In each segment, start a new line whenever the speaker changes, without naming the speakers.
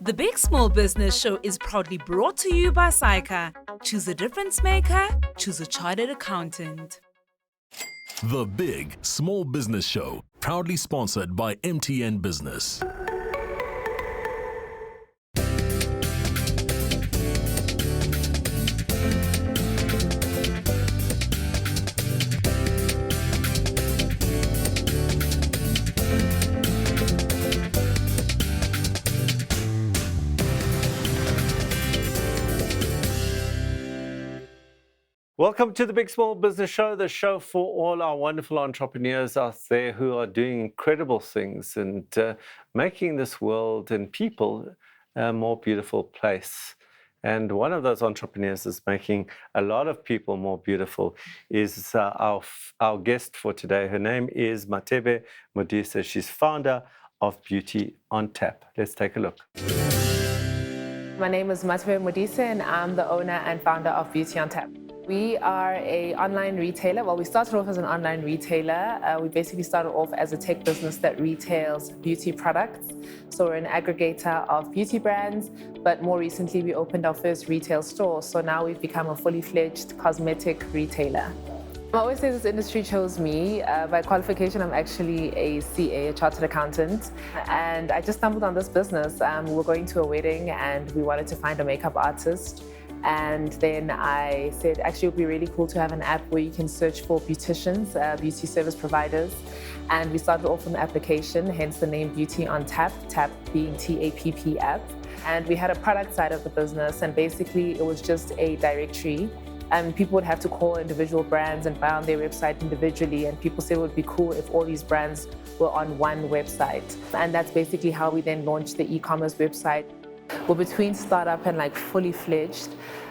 The Big Small Business Show is proudly brought to you by Saika. Choose a difference maker, choose a chartered accountant.
The Big Small Business Show, proudly sponsored by MTN Business.
Welcome to the Big Small Business Show, the show for all our wonderful entrepreneurs out there who are doing incredible things and making this world and people a more beautiful place. And one of those entrepreneurs is making a lot of people more beautiful is our guest for today. Her name is Mathebe Molise. She's founder of Beauty on Tap. Let's take a look.
My name is Mathebe Molise and I'm the owner and founder of Beauty on Tap. We are an online retailer. Well, we started off as an online retailer. We basically started off as a tech business that retails beauty products. So we're an aggregator of beauty brands, but more recently we opened our first retail store. So now we've become a fully fledged cosmetic retailer. I always say this industry chose me. By qualification, I'm actually a CA, a chartered accountant. And I just stumbled on this business. We were going to a wedding and we wanted to find a makeup artist. And then I said, actually, it would be really cool to have an app where you can search for beauticians, beauty service providers. And we started off an application, hence the name Beauty on Tap, TApp being TAPP app. And we had a product side of the business, and basically it was just a directory. And people would have to call individual brands and buy on their website individually. And people said it would be cool if all these brands were on one website. And that's basically how we then launched the e-commerce website. We're between startup and like fully fledged,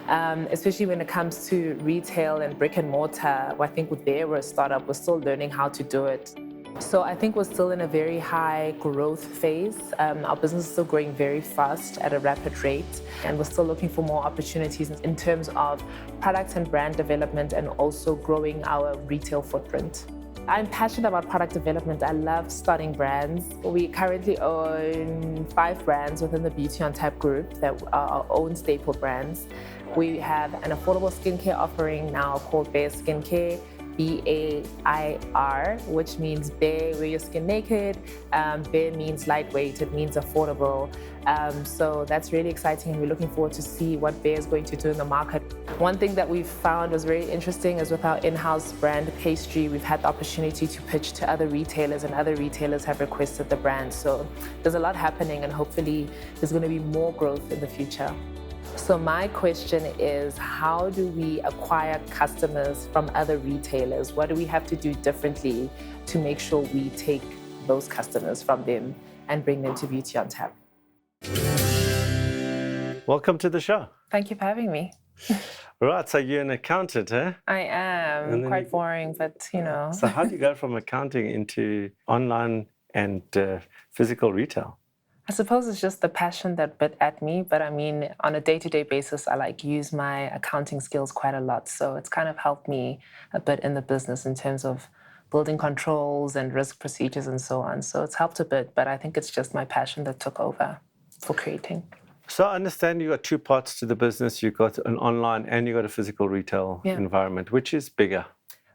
especially when it comes to retail and brick and mortar. I think with there we're a startup, we're still learning how to do it. So I think we're still in a very high growth phase. Our business is still growing very fast at a rapid rate, and we're still looking for more opportunities in terms of product and brand development and also growing our retail footprint. I'm passionate about product development. I love starting brands. We currently own 5 brands within the Beauty on Tap group that are our own staple brands. We have an affordable skincare offering now called Bare Skincare, BAIR, which means bare, wear your skin naked. Bare means lightweight, it means affordable. So that's really exciting, and we're looking forward to see what Bare is going to do in the market. One thing that we've found was very interesting is with our in-house brand pastry, we've had the opportunity to pitch to other retailers, and other retailers have requested the brand. So there's a lot happening, and hopefully there's going to be more growth in the future. So my question is, how do we acquire customers from other retailers? What do we have to do differently to make sure we take those customers from them and bring them to Beauty on Tap?
Welcome to the show.
Thank you for having me.
Right, so you're an accountant, eh?
I am. Quite boring, but you know.
So how do you go from accounting into online and physical retail?
I suppose it's just the passion that bit at me, but I mean, on a day-to-day basis, I use my accounting skills quite a lot. So it's kind of helped me a bit in the business in terms of building controls and risk procedures and so on. So it's helped a bit, but I think it's just my passion that took over for creating.
So I understand you got 2 parts to the business. You've got an online and you got a physical retail environment. Which is bigger?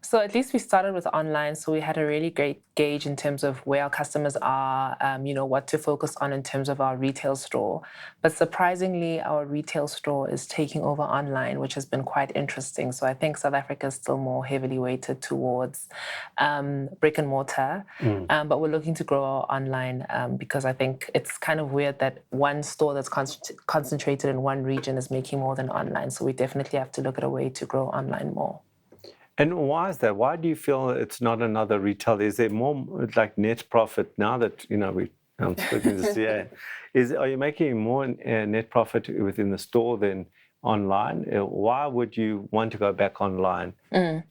So at least we started with online, so we had a really great gauge in terms of where our customers are, what to focus on in terms of our retail store. But surprisingly, our retail store is taking over online, which has been quite interesting. So I think South Africa is still more heavily weighted towards brick and mortar, but we're looking to grow our online because I think it's kind of weird that one store that's concentrated in one region is making more than online. So we definitely have to look at a way to grow online more.
And why is that? Why do you feel it's not another retail? Is there more like net profit now that, I'm speaking to CA? Are you making more net profit within the store than online? Why would you want to go back online?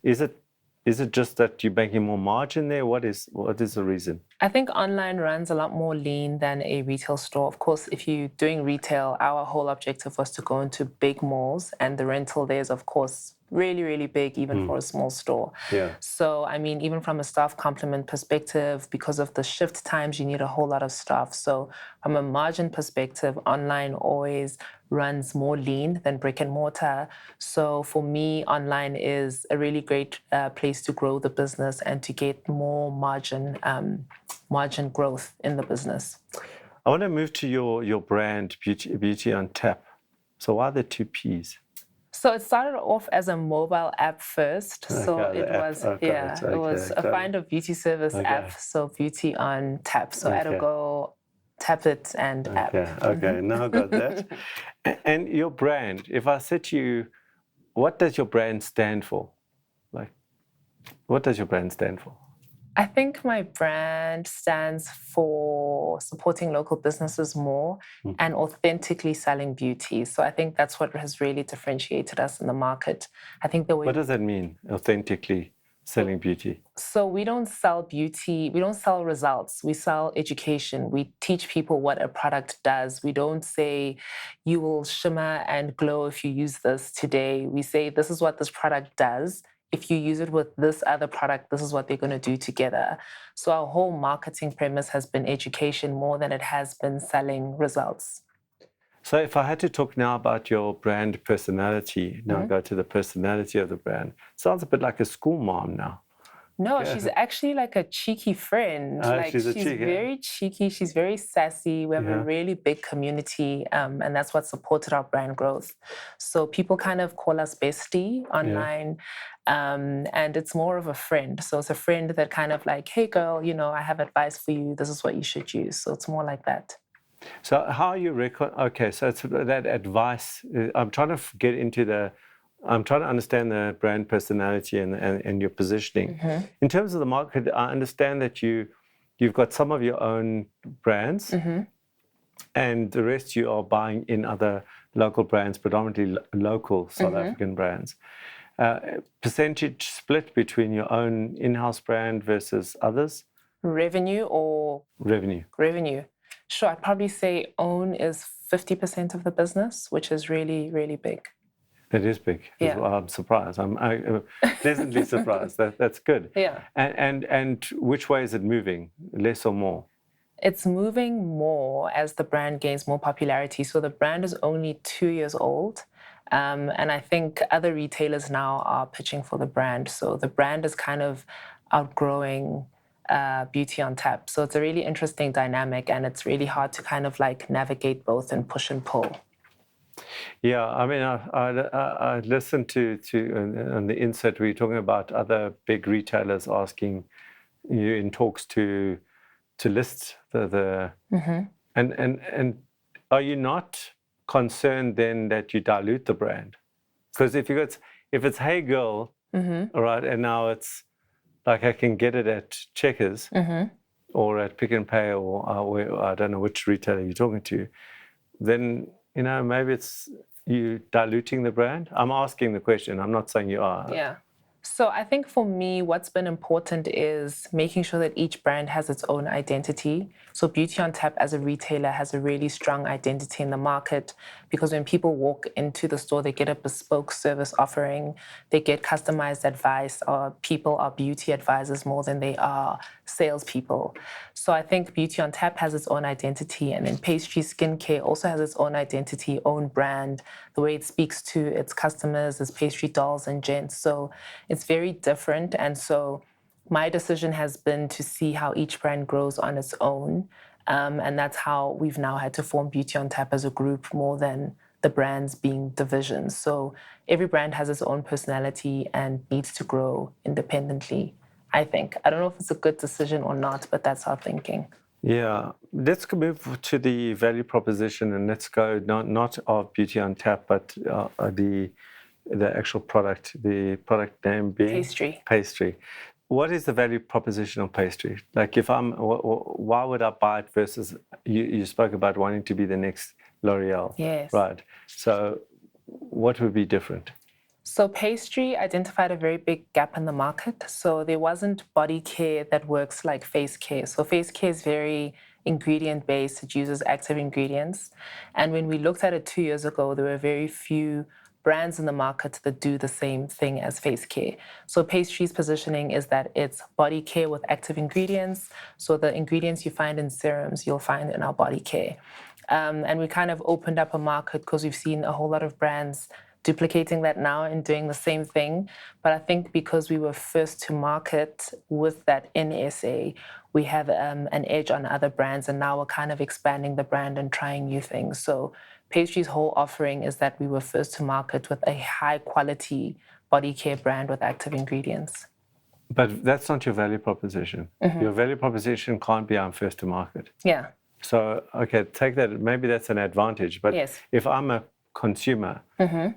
Is it just that you're making more margin there? What is the reason?
I think online runs a lot more lean than a retail store. Of course, if you're doing retail, our whole objective was to go into big malls, and the rental there is, of course, really, really big even for a small store.
Yeah.
So, I mean, even from a staff complement perspective, because of the shift times, you need a whole lot of staff. So from a margin perspective, online always runs more lean than brick and mortar. So for me, online is a really great place to grow the business and to get more margin growth in the business.
I want to move to your brand, Beauty on Tap. So why the two Ps?
So it started off as a mobile app first. So
Okay,
it
the app.
was,
Okay,
yeah,
okay,
it was a
got it.
find a beauty service app. So Beauty on Tap. So I had to go tap it and app.
Okay, now I got that. And your brand, if I said to you, what does your brand stand for? Like, what does your brand stand for?
I think my brand stands for supporting local businesses more and authentically selling beauty. So I think that's what has really differentiated us in the market. I think the way.
What does that mean, authentically selling beauty?
So we don't sell beauty, we don't sell results, we sell education. We teach people what a product does. We don't say you will shimmer and glow if you use this today. We say this is what this product does. If you use it with this other product, this is what they're going to do together. So our whole marketing premise has been education more than it has been selling results.
So if I had to talk now about your brand personality, now go to the personality of the brand. Sounds a bit like a school mom now.
No, she's actually like a cheeky friend.
She's
very cheeky. She's very sassy. We have a really big community, and that's what supported our brand growth. So people kind of call us bestie online, and it's more of a friend. So it's a friend that kind of like, hey girl, I have advice for you. This is what you should use. So it's more like that.
So how you okay, so it's that advice. I'm trying to get into I'm trying to understand the brand personality and your positioning. In terms of the market, I understand that you've got some of your own brands and the rest you are buying in other local brands, predominantly local South African brands. Percentage split between your own in-house brand versus others?
Revenue or?
Revenue.
Revenue. Sure, I'd probably say own is 50% of the business, which is really, really big.
It is big.
Yeah.
I'm surprised. I'm pleasantly surprised. That's good.
Yeah.
And which way is it moving? Less or more?
It's moving more as the brand gains more popularity. So the brand is only 2 years old. And I think other retailers now are pitching for the brand. So the brand is kind of outgrowing Beauty on Tap. So it's a really interesting dynamic, and it's really hard to kind of like navigate both and push and pull.
Yeah, I mean, I listened to on the inset we were talking about other big retailers asking you in talks to list and are you not concerned then that you dilute the brand? Because if it's Hey Girl, all right, and now it's like I can get it at Checkers or at Pick n Pay or I don't know which retailer you're talking to, then maybe it's you diluting the brand. I'm asking the question. I'm not saying you are.
Yeah. So I think for me, what's been important is making sure that each brand has its own identity. So Beauty on Tap as a retailer has a really strong identity in the market because when people walk into the store, they get a bespoke service offering, they get customized advice, or people are beauty advisors more than they are salespeople. So I think Beauty on Tap has its own identity, and then pastry skincare also has its own identity, own brand. The way it speaks to its customers is pastry dolls and gents. So it's very different. And so my decision has been to see how each brand grows on its own. And that's how we've now had to form Beauty on Tap as a group more than the brands being divisions. So every brand has its own personality and needs to grow independently, I think. I don't know if it's a good decision or not, but that's our thinking.
Yeah, let's move to the value proposition and let's go not of Beauty on Tap, but the actual product, the product name being?
Pastry.
Pastry. What is the value proposition of pastry? Like why would I buy it versus, you spoke about wanting to be the next L'Oreal.
Yes.
Right. So what would be different?
So pastry identified a very big gap in the market. So there wasn't body care that works like face care. So face care is very ingredient-based. It uses active ingredients. And when we looked at it 2 years ago, there were very few brands in the market that do the same thing as face care. So Pastry's positioning is that it's body care with active ingredients. So the ingredients you find in serums, you'll find in our body care. And we kind of opened up a market because we've seen a whole lot of brands duplicating that now and doing the same thing. But I think because we were first to market with that in SA, we have an edge on other brands, and now we're kind of expanding the brand and trying new things. So Pastry's whole offering is that we were first to market with a high quality body care brand with active ingredients.
But that's not your value proposition. Your value proposition can't be I'm first to market.
Yeah.
So, okay, take that. Maybe that's an advantage. But
Yes.
if I'm a consumer,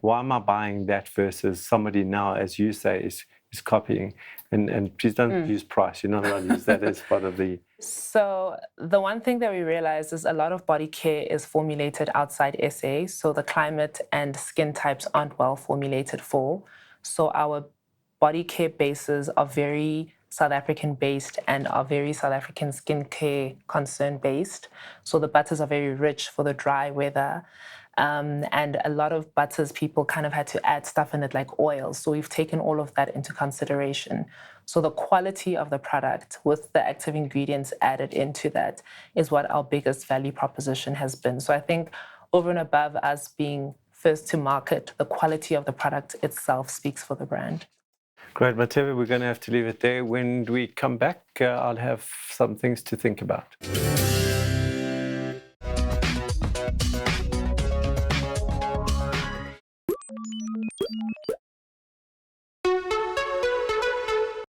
why am I buying that versus somebody now, as you say, is copying? And please don't use price. You're not allowed to use that as part of the...
So the one thing that we realized is a lot of body care is formulated outside SA, so the climate and skin types aren't well formulated for. So our body care bases are very South African based and are very South African skincare concern based. So the butters are very rich for the dry weather. And a lot of butters, people kind of had to add stuff in it like oil. So we've taken all of that into consideration. So the quality of the product with the active ingredients added into that is what our biggest value proposition has been. So I think over and above us being first to market, the quality of the product itself speaks for the brand.
Great, Mathebe, we're going to have to leave it there. When we come back, I'll have some things to think about.